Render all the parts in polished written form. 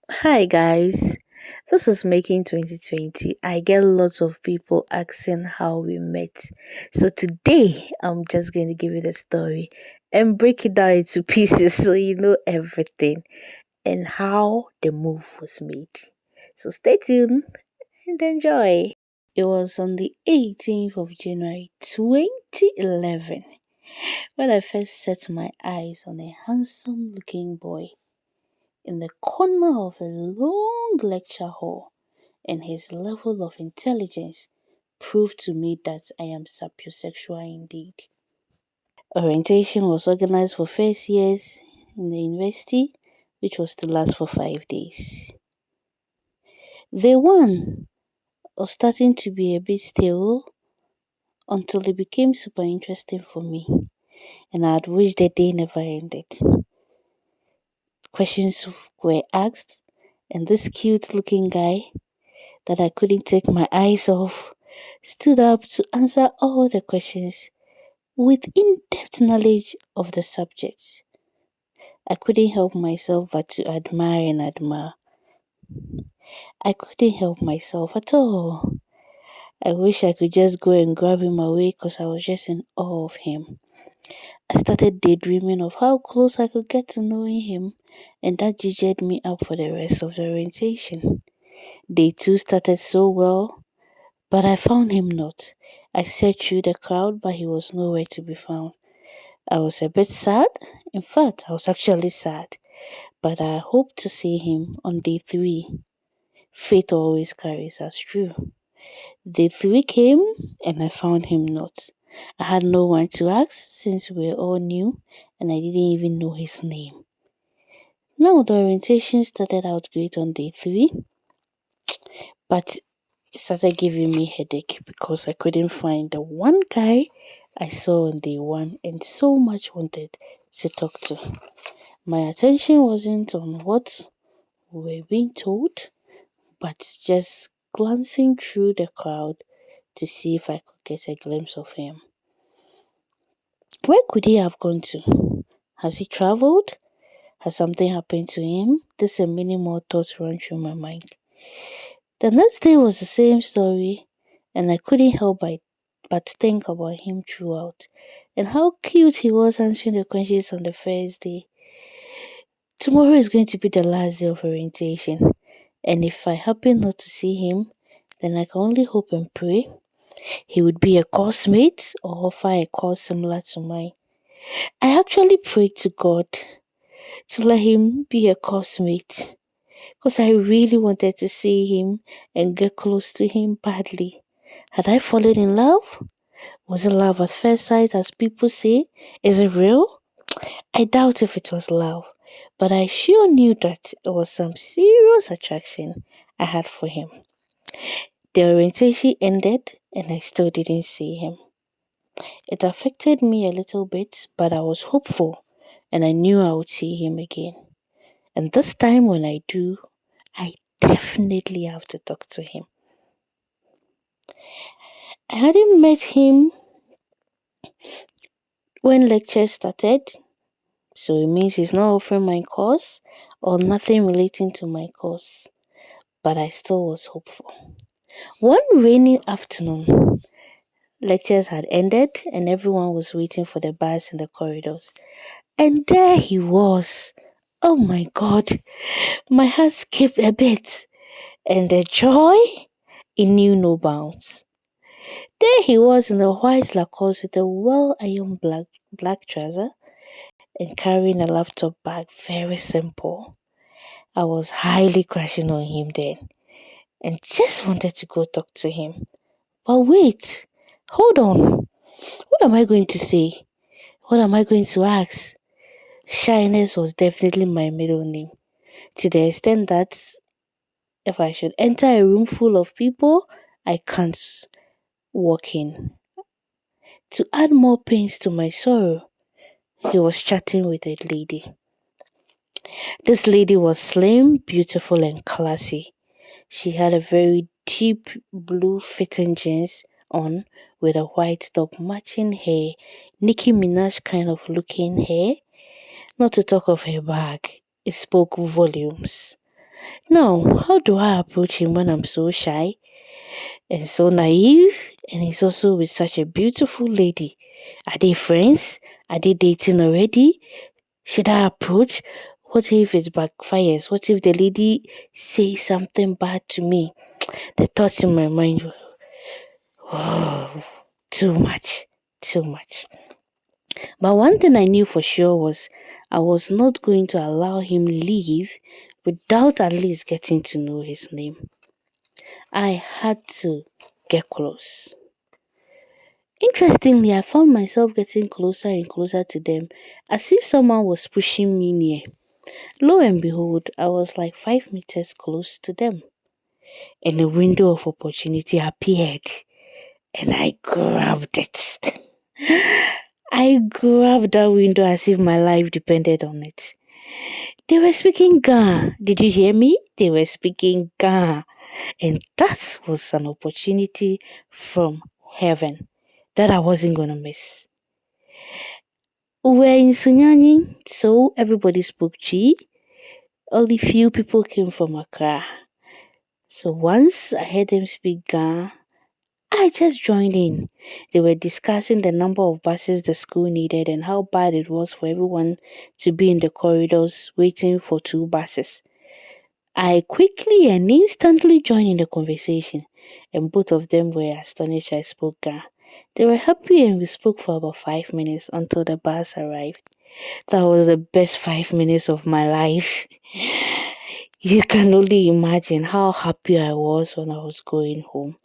Hi guys, this is Making 2020. I get lots of people asking how we met. So today I'm just going to give you the story and break it down into pieces so you know everything and how the move was made. So stay tuned and enjoy. It was on the 18th of January 2011 when I first set my eyes on a handsome looking boy in the corner of a long lecture hall, and his level of intelligence proved to me that I am sapiosexual indeed. Orientation was organized for first years in the university, which was to last for 5 days. Day one was starting to be a bit stale until it became super interesting for me, and I had wished the day never ended. Questions were asked, and this cute looking guy that I couldn't take my eyes off, stood up to answer all the questions with in depth knowledge of the subject. I couldn't help myself but to admire and admire. I couldn't help myself at all. I wish I could just go and grab him away because I was just in awe of him. I started daydreaming of how close I could get to knowing him, and that gingered me up for the rest of the orientation. Day two started so well, but I found him not. I searched through the crowd, but he was nowhere to be found. I was a bit sad. In fact, I was actually sad, but I hoped to see him on day three. Fate always carries us through. Day three came, and I found him not. I had no one to ask since we were all new, and I didn't even know his name. Now, the orientation started out great on day three, but it started giving me headache because I couldn't find the one guy I saw on day one and so much wanted to talk to. My attention wasn't on what we were being told, but just glancing through the crowd to see if I could get a glimpse of him. Where could he have gone to? Has he traveled? Has something happened to him? This and many more thoughts run through my mind. The next day was the same story, and I couldn't help but think about him throughout, and how cute he was answering the questions on the first day. Tomorrow is going to be the last day of orientation, and if I happen not to see him, then I can only hope and pray he would be a course mate or offer a course similar to mine. I actually prayed to God to let him be a course mate because I really wanted to see him and get close to him badly. Had I fallen in love? Was it love at first sight, as people say? Is it real? I doubt if it was love, but I sure knew that it was some serious attraction I had for him. The orientation ended, and I still didn't see him. It affected me a little bit, but I was hopeful, and I knew I would see him again. And this time, when I do, I definitely have to talk to him. I hadn't met him when lectures started, so it means he's not offering my course or nothing relating to my course, but I still was hopeful. One rainy afternoon, lectures had ended and everyone was waiting for the bus in the corridors. And there he was. Oh my god, my heart skipped a bit, and the joy, it knew no bounds. There he was in a white Lacoste with a well-ironed black trouser and carrying a laptop bag. Very simple. I was highly crashing on him then and just wanted to go talk to him. But wait, hold on. What am I going to say? What am I going to ask? Shyness was definitely my middle name, to the extent that if I should enter a room full of people, I can't walk in. To add more pains to my sorrow, he was chatting with a lady. This lady was slim, beautiful, and classy. She had a very deep blue fitting jeans on with a white top matching hair, Nicki Minaj kind of looking hair. Not to talk of her bag, it spoke volumes. Now, how do I approach him when I'm so shy and so naive? And he's also with such a beautiful lady. Are they friends? Are they dating already? Should I approach? What if it backfires? What if the lady says something bad to me? The thoughts in my mind, oh, too much, too much. But one thing I knew for sure was I was not going to allow him leave without at least getting to know his name. I had to get close. Interestingly, I found myself getting closer and closer to them as if someone was pushing me near. Lo and behold, I was like 5 meters close to them, and a window of opportunity appeared, and I grabbed it. I grabbed that window as if my life depended on it. They were speaking Ga. Did you hear me? They were speaking Ga. And that was an opportunity from heaven that I wasn't going to miss. We were in Sunyani, so everybody spoke Chi. Only few people came from Accra. So once I heard them speak Ga, I just joined in. They were discussing the number of buses the school needed and how bad it was for everyone to be in the corridors waiting for 2 buses. I quickly and instantly joined in the conversation, and both of them were astonished I spoke Ga. They were happy and we spoke for about 5 minutes until the bus arrived. That was the best 5 minutes of my life. You can only imagine how happy I was when I was going home.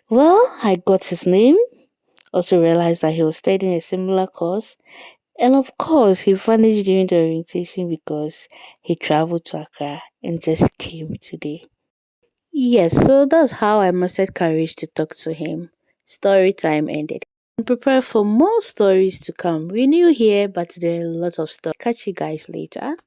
Well, I got his name, also realized that he was studying a similar course, and of course, he vanished during the orientation because he traveled to Accra and just came today. Yes, so that's how I mustered courage to talk to him. Story time ended. And prepare for more stories to come. We're new here, but there are a lot of stuff. Catch you guys later.